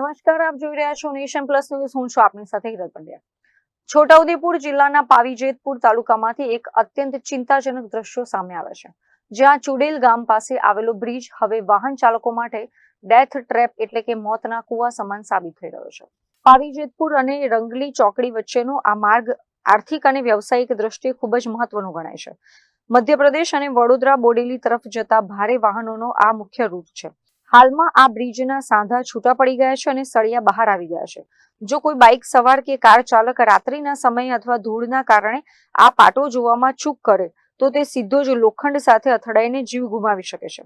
નમસ્કાર, આપ જોઈ રહ્યા છો નેશન પ્લસ ન્યૂઝ. હું છું આપની સાથે હિરલ પંડ્યા. છોટાઉદેપુર જિલ્લાના પાવીજેતપુર તાલુકામાંથી એક અત્યંત ચિંતાજનક દ્રશ્યો સામે આવ્યા છે, જ્યાં ચુડેલ ગામ પાસે આવેલો બ્રિજ હવે વાહન ચાલકો માટે ડેથ ટ્રેપ એટલે કે મોતના કુવા સમાન સાબિત થઈ રહ્યો છે. પાવીજેતપુર અને રંગલી ચોકડી વચ્ચેનો આ માર્ગ આર્થિક અને વ્યવસાયિક દ્રષ્ટિએ ખૂબ જ મહત્વનો ગણાય છે. મધ્યપ્રદેશ અને વડોદરા બોડેલી તરફ જતા ભારે વાહનોનો આ મુખ્ય રૂટ છે. હાલમાં આ બ્રિજના સાંધા છૂટા પડી ગયા છે અને સળિયા બહાર આવી ગયા છે. જો કોઈ બાઇક સવાર કે કાર ચાલક રાત્રિના સમયે અથવા ધૂળના કારણે આ પાટો જોવામાં ચૂક કરે તો તે સીધો જ લોખંડ સાથે અથડાઈને જીવ ગુમાવી શકે છે.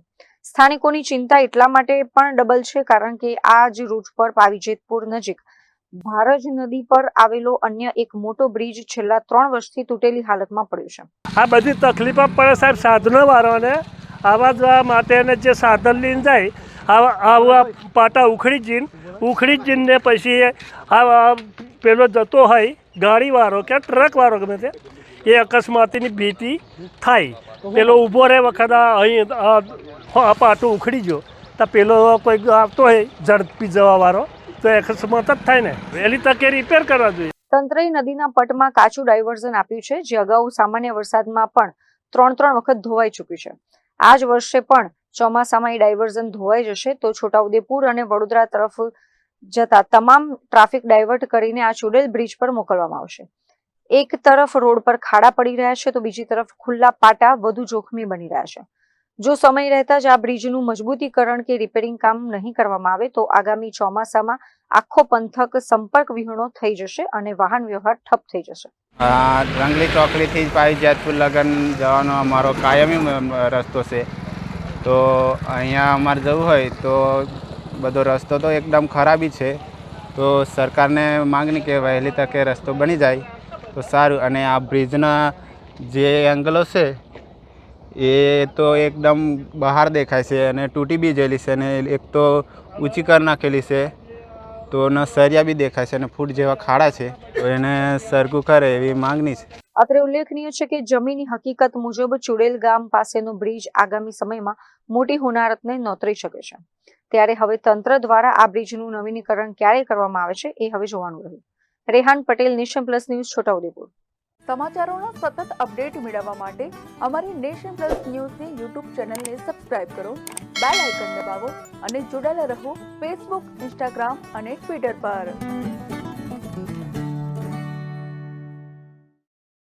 સ્થાનિકોની ચિંતા એટલા માટે પણ ડબલ છે કારણ કે આ જ રૂટ પર પાવીજેતપુર નજીક ભારજ નદી પર આવેલો અન્ય એક મોટો બ્રિજ છેલ્લા 3 વર્ષથી તૂટેલી હાલતમાં પડ્યો છે. આ બધી તકલીફો પડે સાહેબ સાધનો વાળાને આવા જવા માટે જે સાધન લઈને જાય આવા પાટા ઉખડી જઈને પછી આ પેલો જતો હોય ગાડીવાળો કે ટ્રકવાળો ગમે તે એ અકસ્માતની ભીતિ થાય. પેલો ઊભો રહે વખત અહીં પાટું ઉખડી ગયો તો પેલો કોઈ આવતો હોય ઝડપી જવાવાળો તો અકસ્માત જ થાય ને. વહેલી તકે રિપેર કરવા જોઈએ. તંત્રએ નદીના પટમાં કાચું ડાયવર્ઝન આપ્યું છે, જે અગાઉ સામાન્ય વરસાદમાં પણ 3 વખત ધોવાઈ ચૂક્યું છે. આ જ વર્ષે પણ ચોમાસામાં એ ડાયવર્ઝન ધોવાઈ જશે તો છોટાઉદેપુર અને વડોદરા તરફ જતા તમામ ટ્રાફિક ડાયવર્ટ કરીને આ ચુડેલ બ્રિજ પર મોકલવામાં આવશે. એક તરફ રોડ પર ખાડા પડી રહ્યા છે તો બીજી તરફ ખુલ્લા પાટા વધુ જોખમી બની રહ્યા છે. જો સમય રહેતા જ આ બ્રિજનું મજબૂતીકરણ કે રિપેરિંગ કામ નહીં કરવામાં આવે તો આગામી ચોમાસામાં આખો પંથક સંપર્ક વિહોણો થઈ જશે અને વાહન વ્યવહાર ઠપ થઈ જશે. રંગલી ચોકડીથી પાવીજેતપુર લગન જવાનો અમારો કાયમી રસ્તો છે. તો અહીંયા અમારે જવું હોય તો બધો રસ્તો તો એકદમ ખરાબી છે. તો સરકારને માગણી કે વહેલી તકે રસ્તો બની જાય તો સારું. અને આ બ્રિજના જે એંગલો છે એ તો એકદમ બહાર દેખાય છે અને તૂટી બી ગયેલી છે અને એક તો ઊંચી કરી નાખેલી છે તો ન સરિયા બી દેખાય છે અને ફૂટ જેવા ખાડા છે. તો એને સરખું કરે એવી માંગણી છે. અત્રે ઉલ્લેખનીય છે કે જમીની હકીકત મુજબ ચુડેલ ગામ પાસેનો બ્રિજ આગામી સમયમાં મોટી હોનારતને નોતરી શકે છે. ત્યારે હવે તંત્ર દ્વારા આ બ્રિજનું નવીનીકરણ ક્યારે કરવામાં આવે છે એ હવે જોવાનું રહ્યું. Rehan Patel, nation plus news, Chhota Udepur. સમાચારોના સતત અપડેટ મેળવવા માટે અમારી નેશન પ્લસ ન્યૂઝની યુટ્યુબ ચેનલને સબસ્ક્રાઇબ કરો, બેલ આઇકન દબાવો અને જોડાયેલા રહો ફેસબુક, ઇન્સ્ટાગ્રામ અને ટ્વિટર પર.